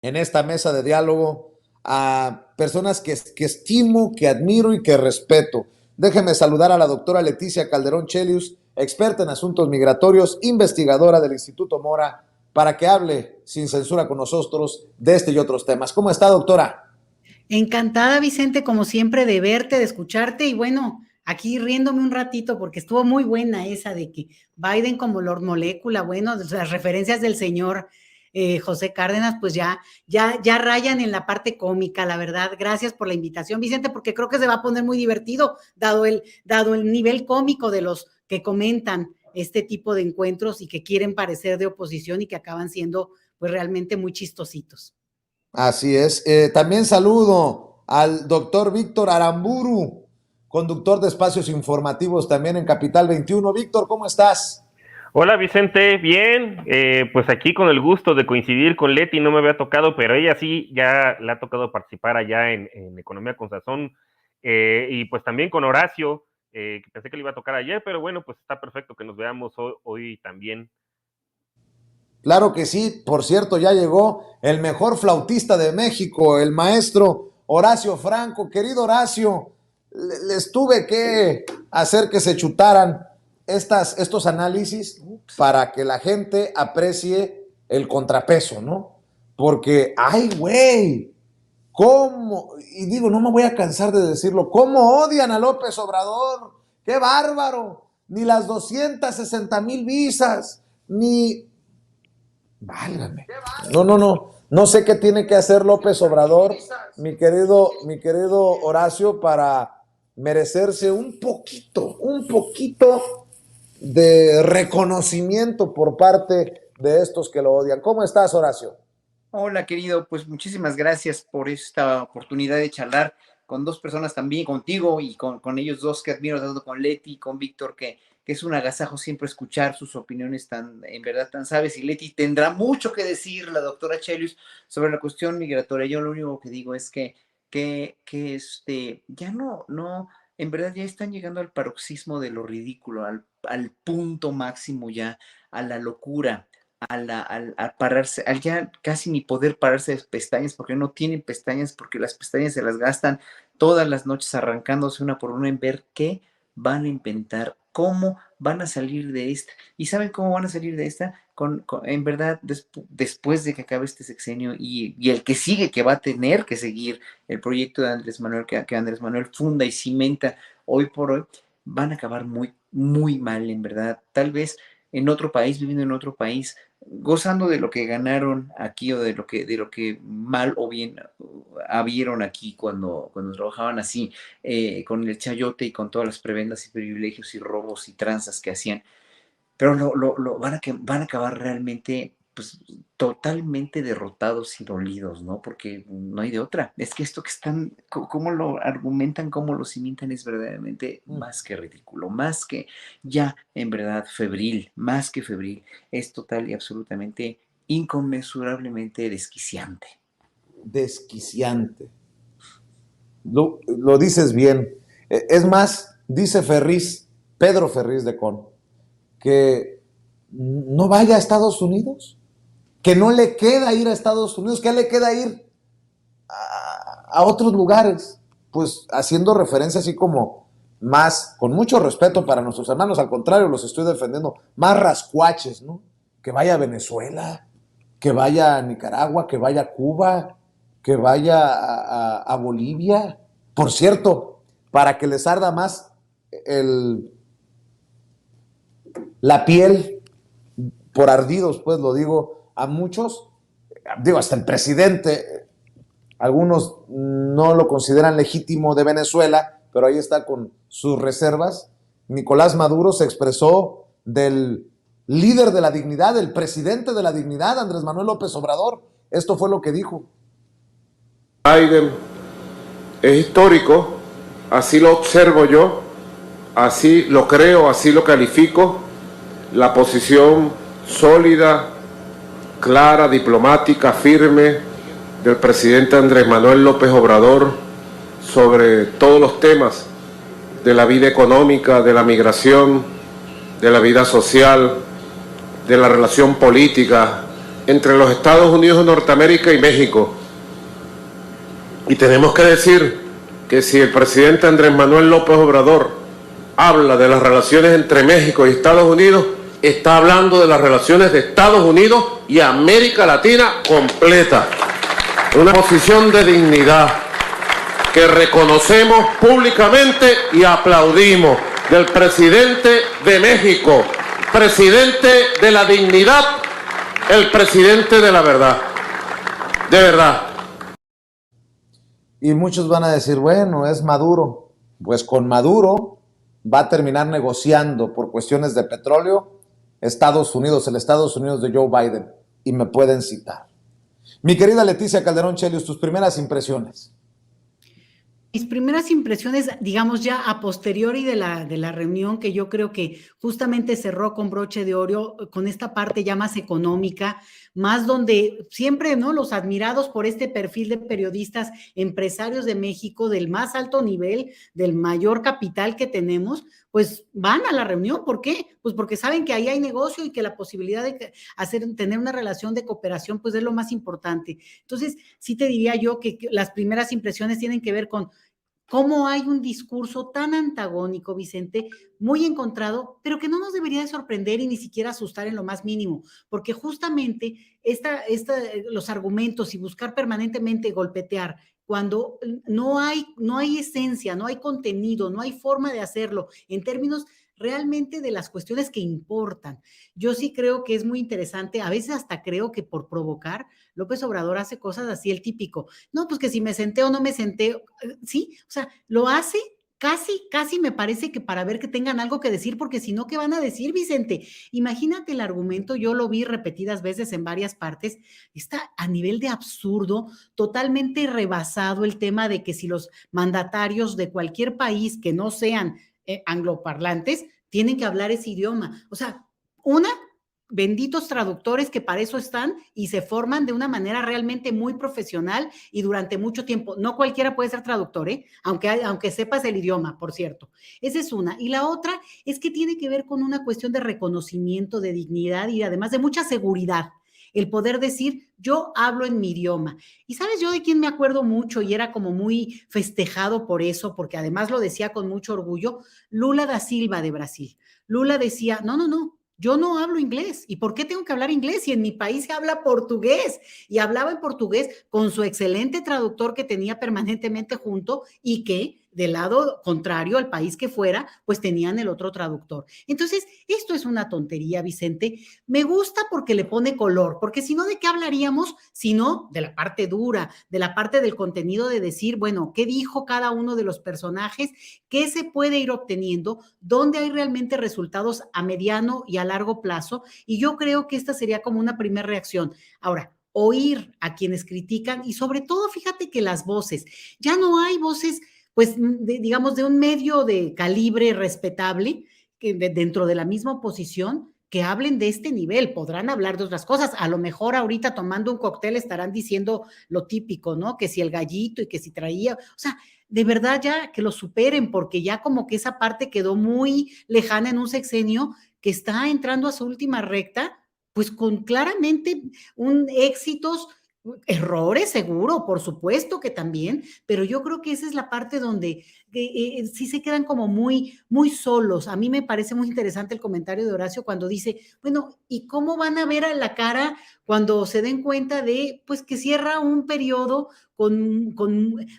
en esta mesa de diálogo a personas que estimo, que admiro y que respeto. Déjeme saludar a la doctora Leticia Calderón Chelius, experta en asuntos migratorios, investigadora del Instituto Mora, para que hable sin censura con nosotros de este y otros temas. ¿Cómo está, doctora? Encantada, Vicente, como siempre, de verte, de escucharte y bueno, aquí riéndome un ratito porque estuvo muy buena esa de que Biden como Lord Molécula, bueno, las referencias del señor José Cárdenas, pues ya rayan en la parte cómica, la verdad. Gracias por la invitación, Vicente, porque creo que se va a poner muy divertido, dado el nivel cómico de los que comentan este tipo de encuentros y que quieren parecer de oposición y que acaban siendo pues realmente muy chistositos. Así es. También saludo al doctor Víctor Aramburu, conductor de espacios informativos también en Capital 21. Víctor, ¿cómo estás? Hola Vicente, bien, pues aquí con el gusto de coincidir con Leti, no me había tocado, pero ella sí, ya le ha tocado participar allá en Economía con Sazón, y pues también con Horacio, que pensé que le iba a tocar ayer, pero bueno, pues está perfecto que nos veamos hoy también. Claro que sí, por cierto, ya llegó el mejor flautista de México, el maestro Horacio Franco. Querido Horacio, les tuve que hacer que se chutaran estos análisis para que la gente aprecie el contrapeso, ¿no? Porque, ay, güey, ¿cómo? Y digo, no me voy a cansar de decirlo, ¿cómo odian a López Obrador? ¡Qué bárbaro! Ni las 260,000 visas, ni válgame. No, no, no. No sé qué tiene que hacer López Obrador, mi querido Horacio, para merecerse un poquito de reconocimiento por parte de estos que lo odian. ¿Cómo estás, Horacio? Hola, querido, pues muchísimas gracias por esta oportunidad de charlar con dos personas también, contigo y con ellos dos que admiro, tanto con Leti y con Víctor, que es un agasajo siempre escuchar sus opiniones tan, en verdad, tan sabias. Y Leti tendrá mucho que decir, la doctora Chelius, sobre la cuestión migratoria. Yo lo único que digo es que ya no, en verdad ya están llegando al paroxismo de lo ridículo, al punto máximo ya, a la locura al pararse, al ya casi ni poder pararse de pestañas porque no tienen pestañas, porque las pestañas se las gastan todas las noches arrancándose una por una en ver qué van a inventar, cómo van a salir de esta. ¿Y saben cómo van a salir de esta? En verdad, después de que acabe este sexenio y el que sigue, que va a tener que seguir el proyecto de Andrés Manuel, que Andrés Manuel funda y cimenta hoy por hoy, van a acabar muy, muy mal, en verdad. Tal vez en otro país, viviendo en otro país, gozando de lo que ganaron aquí o de lo que mal o bien habieron aquí cuando trabajaban así, con el chayote y con todas las prebendas y privilegios y robos y tranzas que hacían, pero van a acabar realmente, pues, totalmente derrotados y dolidos, ¿no? Porque no hay de otra. Es que esto que están, cómo lo argumentan, cómo lo cimentan, es verdaderamente más que ridículo, más que ya, en verdad, febril, más que febril, es total y absolutamente inconmensurablemente desquiciante. Desquiciante. Lo dices bien. Es más, dice Ferriz, Pedro Ferriz de Con, que no vaya a Estados Unidos, que no le queda ir a Estados Unidos, que le queda ir a otros lugares, pues haciendo referencia así como más, con mucho respeto para nuestros hermanos, al contrario, los estoy defendiendo, más rascuaches, ¿no? Que vaya a Venezuela, que vaya a Nicaragua, que vaya a Cuba, que vaya a Bolivia. Por cierto, para que les arda más el, la piel, por ardidos, pues lo digo, a muchos, digo, hasta el presidente, algunos no lo consideran legítimo de Venezuela, pero ahí está con sus reservas. Nicolás Maduro se expresó del líder de la dignidad, del presidente de la dignidad, Andrés Manuel López Obrador. Esto fue lo que dijo. Biden es histórico, así lo observo yo, así lo creo, así lo califico, la posición sólida, clara, diplomática, firme del presidente Andrés Manuel López Obrador sobre todos los temas de la vida económica, de la migración, de la vida social, de la relación política entre los Estados Unidos de Norteamérica y México. Y tenemos que decir que si el presidente Andrés Manuel López Obrador habla de las relaciones entre México y Estados Unidos, está hablando de las relaciones de Estados Unidos y América Latina completa. Una posición de dignidad que reconocemos públicamente y aplaudimos del presidente de México, presidente de la dignidad, el presidente de la verdad. De verdad. Y muchos van a decir, bueno, es Maduro. Pues con Maduro va a terminar negociando por cuestiones de petróleo Estados Unidos, el Estados Unidos de Joe Biden. Y me pueden citar. Mi querida Leticia Calderón Chelius, tus primeras impresiones. Mis primeras impresiones, digamos ya a posteriori de la reunión, que yo creo que justamente cerró con broche de oro, con esta parte ya más económica, más donde siempre, ¿no? Los admirados por este perfil de periodistas, empresarios de México, del más alto nivel, del mayor capital que tenemos, pues van a la reunión. ¿Por qué? Pues porque saben que ahí hay negocio y que la posibilidad de tener una relación de cooperación, pues es lo más importante. Entonces, sí te diría yo que las primeras impresiones tienen que ver con cómo hay un discurso tan antagónico, Vicente, muy encontrado, pero que no nos debería de sorprender y ni siquiera asustar en lo más mínimo, porque justamente los argumentos y buscar permanentemente golpetear cuando no hay esencia, no hay contenido, no hay forma de hacerlo en términos realmente de las cuestiones que importan. Yo sí creo que es muy interesante, a veces hasta creo que por provocar, López Obrador hace cosas así, el típico, no, pues que si me senté o no me senté, sí, o sea, lo hace casi me parece que para ver que tengan algo que decir, porque si no, ¿qué van a decir, Vicente? Imagínate el argumento, yo lo vi repetidas veces en varias partes, está a nivel de absurdo, totalmente rebasado el tema de que si los mandatarios de cualquier país que no sean angloparlantes tienen que hablar ese idioma. O sea, benditos traductores que para eso están y se forman de una manera realmente muy profesional y durante mucho tiempo. No cualquiera puede ser traductor, aunque sepas el idioma, por cierto. Esa es una. Y la otra es que tiene que ver con una cuestión de reconocimiento, de dignidad y además de mucha seguridad. El poder decir, yo hablo en mi idioma. Y sabes yo de quién me acuerdo mucho y era como muy festejado por eso, porque además lo decía con mucho orgullo, Lula da Silva de Brasil. Lula decía, no, yo no hablo inglés. ¿Y por qué tengo que hablar inglés? Si en mi país se habla portugués. Y hablaba en portugués con su excelente traductor que tenía permanentemente junto y que del lado contrario, al país que fuera, pues tenían el otro traductor. Entonces, esto es una tontería, Vicente. Me gusta porque le pone color, porque si no, ¿de qué hablaríamos? Sino de la parte dura, de la parte del contenido de decir, bueno, ¿qué dijo cada uno de los personajes? ¿Qué se puede ir obteniendo? ¿Dónde hay realmente resultados a mediano y a largo plazo? Y yo creo que esta sería como una primera reacción. Ahora, oír a quienes critican y sobre todo, fíjate que las voces, ya no hay voces pues digamos de un medio de calibre respetable que dentro de la misma oposición que hablen de este nivel, podrán hablar de otras cosas, a lo mejor ahorita tomando un cóctel estarán diciendo lo típico, ¿no? Que si el gallito y que si traía, o sea, de verdad ya que lo superen, porque ya como que esa parte quedó muy lejana en un sexenio que está entrando a su última recta, pues con claramente un éxitos, errores seguro, por supuesto que también, pero yo creo que esa es la parte donde sí se quedan como muy solos. A mí me parece muy interesante el comentario de Horacio cuando dice, bueno, ¿y cómo van a ver a la cara cuando se den cuenta de, pues, que cierra un periodo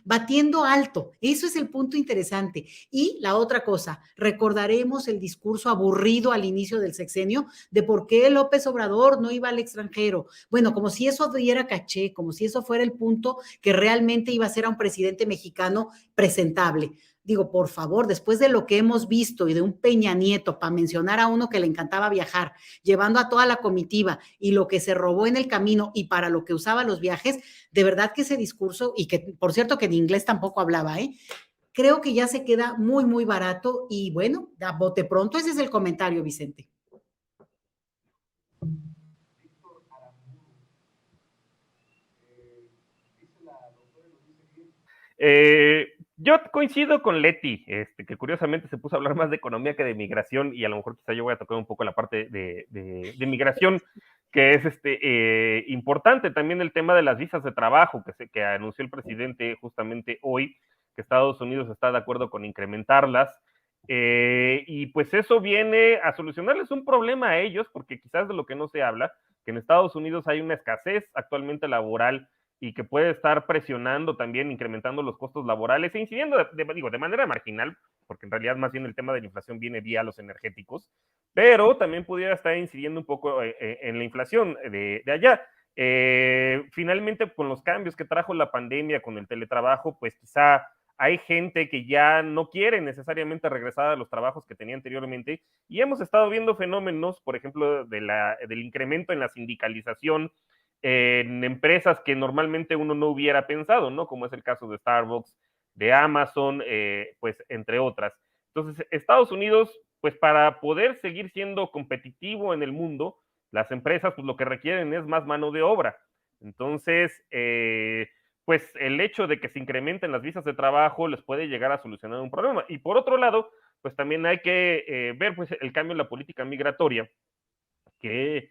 batiendo alto? Eso es el punto interesante. Y la otra cosa, recordaremos el discurso aburrido al inicio del sexenio de por qué López Obrador no iba al extranjero. Bueno, como si eso diera caché, como si eso fuera el punto que realmente iba a ser a un presidente mexicano presentable. Digo, por favor, después de lo que hemos visto y de un Peña Nieto, para mencionar a uno que le encantaba viajar, llevando a toda la comitiva y lo que se robó en el camino y para lo que usaba los viajes, de verdad que ese discurso, y que por cierto que en inglés tampoco hablaba, creo que ya se queda muy barato y bueno, a bote pronto ese es el comentario, Vicente. Yo coincido con Leti, que curiosamente se puso a hablar más de economía que de migración, y a lo mejor quizá yo voy a tocar un poco la parte de migración, que es importante también el tema de las visas de trabajo, que anunció el presidente justamente hoy, que Estados Unidos está de acuerdo con incrementarlas, y pues eso viene a solucionarles un problema a ellos, porque quizás de lo que no se habla, que en Estados Unidos hay una escasez actualmente laboral y que puede estar presionando también, incrementando los costos laborales e incidiendo, de manera marginal, porque en realidad más bien el tema de la inflación viene vía los energéticos, pero también pudiera estar incidiendo un poco en la inflación de allá. Finalmente, con los cambios que trajo la pandemia, con el teletrabajo, pues quizá hay gente que ya no quiere necesariamente regresar a los trabajos que tenía anteriormente, y hemos estado viendo fenómenos, por ejemplo, del incremento en la sindicalización en empresas que normalmente uno no hubiera pensado, ¿no? Como es el caso de Starbucks, de Amazon, pues entre otras. Entonces, Estados Unidos, pues para poder seguir siendo competitivo en el mundo, las empresas pues lo que requieren es más mano de obra. Entonces, pues el hecho de que se incrementen las visas de trabajo les puede llegar a solucionar un problema. Y por otro lado, pues también hay que ver pues el cambio en la política migratoria, que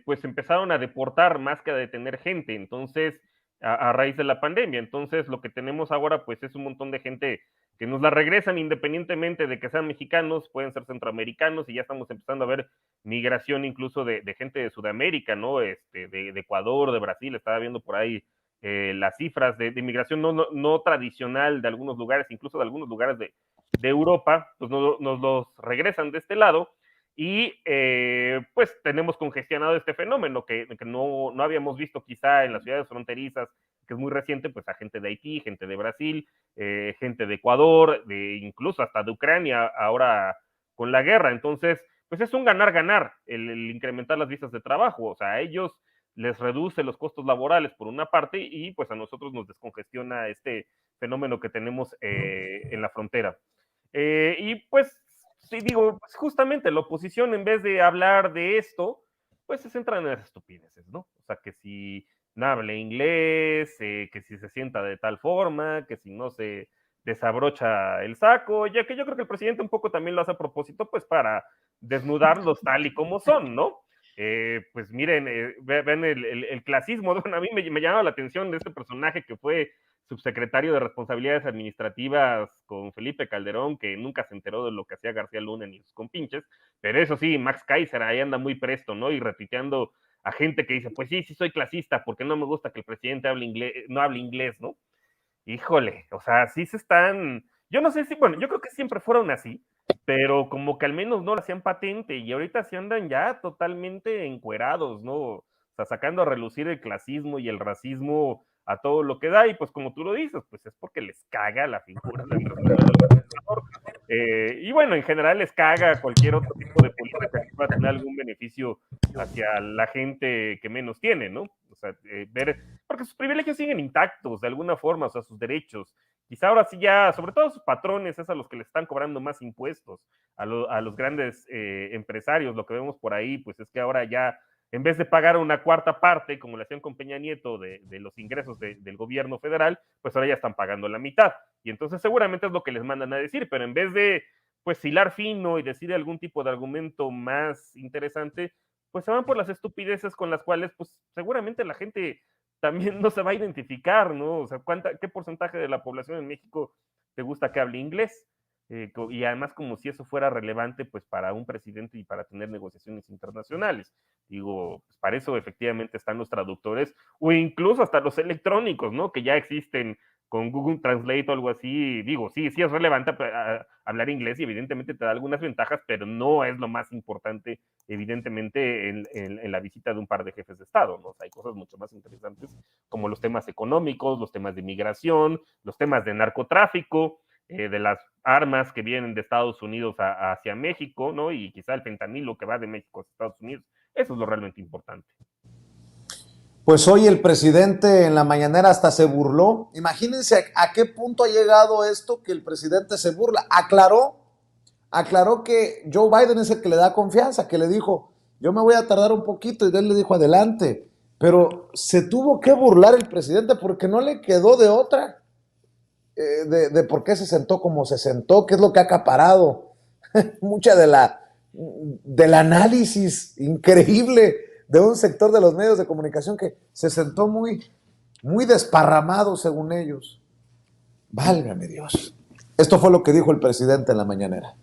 pues empezaron a deportar más que a detener gente, entonces, a raíz de la pandemia. Entonces, lo que tenemos ahora, pues es un montón de gente que nos la regresan independientemente de que sean mexicanos, pueden ser centroamericanos, y ya estamos empezando a ver migración incluso de gente de Sudamérica, ¿no? De Ecuador, de Brasil, estaba viendo por ahí las cifras de migración no tradicional de algunos lugares, incluso de algunos lugares de Europa, pues nos los regresan de este lado, y pues tenemos congestionado este fenómeno que no habíamos visto quizá en las ciudades fronterizas, que es muy reciente, pues a gente de Haití, gente de Brasil, gente de Ecuador, incluso hasta de Ucrania, ahora con la guerra. Entonces, pues es un ganar-ganar el incrementar las visas de trabajo. O sea, a ellos les reduce los costos laborales por una parte, y pues a nosotros nos descongestiona este fenómeno que tenemos en la frontera. Y pues sí, digo, pues justamente la oposición, en vez de hablar de esto, pues se centra en las estupideces, ¿no? O sea, que si no habla inglés, que si se sienta de tal forma, que si no se desabrocha el saco, ya que yo creo que el presidente un poco también lo hace a propósito, pues para desnudarlos tal y como son, ¿no? Pues miren, ven el clasismo. Bueno, a mí me llamaba la atención de este personaje que fue subsecretario de Responsabilidades Administrativas con Felipe Calderón, que nunca se enteró de lo que hacía García Luna ni sus compinches, pero eso sí, Max Kaiser ahí anda muy presto, ¿no? Y retuiteando a gente que dice, pues sí, sí soy clasista, porque no me gusta que el presidente no hable inglés, ¿no? Híjole, o sea, sí se están, yo no sé si, bueno, yo creo que siempre fueron así, pero como que al menos no lo hacían patente, y ahorita se andan ya totalmente encuerados, ¿no? O sea, sacando a relucir el clasismo y el racismo a todo lo que da, y pues como tú lo dices, pues es porque les caga la figura del gobernador. Y bueno, en general les caga cualquier otro tipo de política que pueda tener algún beneficio hacia la gente que menos tiene, ¿no? O sea, porque sus privilegios siguen intactos de alguna forma, o sea, sus derechos. Quizá ahora sí ya, sobre todo a sus patrones, es a los que les están cobrando más impuestos, a los grandes empresarios. Lo que vemos por ahí, pues es que ahora ya, en vez de pagar una cuarta parte, como le hacían con Peña Nieto, de los ingresos del gobierno federal, pues ahora ya están pagando la mitad. Y entonces seguramente es lo que les mandan a decir, pero en vez de, pues, hilar fino y decir algún tipo de argumento más interesante, pues se van por las estupideces con las cuales, pues, seguramente la gente también no se va a identificar, ¿no? O sea, ¿qué porcentaje de la población en México te gusta que hable inglés? Y además como si eso fuera relevante, pues, para un presidente y para tener negociaciones internacionales. Digo, pues para eso efectivamente están los traductores, o incluso hasta los electrónicos, ¿no? Que ya existen con Google Translate o algo así. Digo, sí es relevante hablar inglés, y evidentemente te da algunas ventajas, pero no es lo más importante, evidentemente, en la visita de un par de jefes de Estado, ¿no? O sea, hay cosas mucho más interesantes, como los temas económicos, los temas de migración, los temas de narcotráfico, de las armas que vienen de Estados Unidos hacia México, ¿no? Y quizá el fentanilo que va de México a Estados Unidos. Eso es lo realmente importante. Pues hoy el presidente en la mañanera hasta se burló. Imagínense a qué punto ha llegado esto, que el presidente se burla. Aclaró que Joe Biden es el que le da confianza, que le dijo, yo me voy a tardar un poquito, y él le dijo, adelante. Pero se tuvo que burlar el presidente porque no le quedó de otra. de por qué se sentó como se sentó, qué es lo que ha acaparado mucha del análisis increíble de un sector de los medios de comunicación que se sentó muy desparramado según ellos. Válgame Dios. Esto fue lo que dijo el presidente en la mañanera.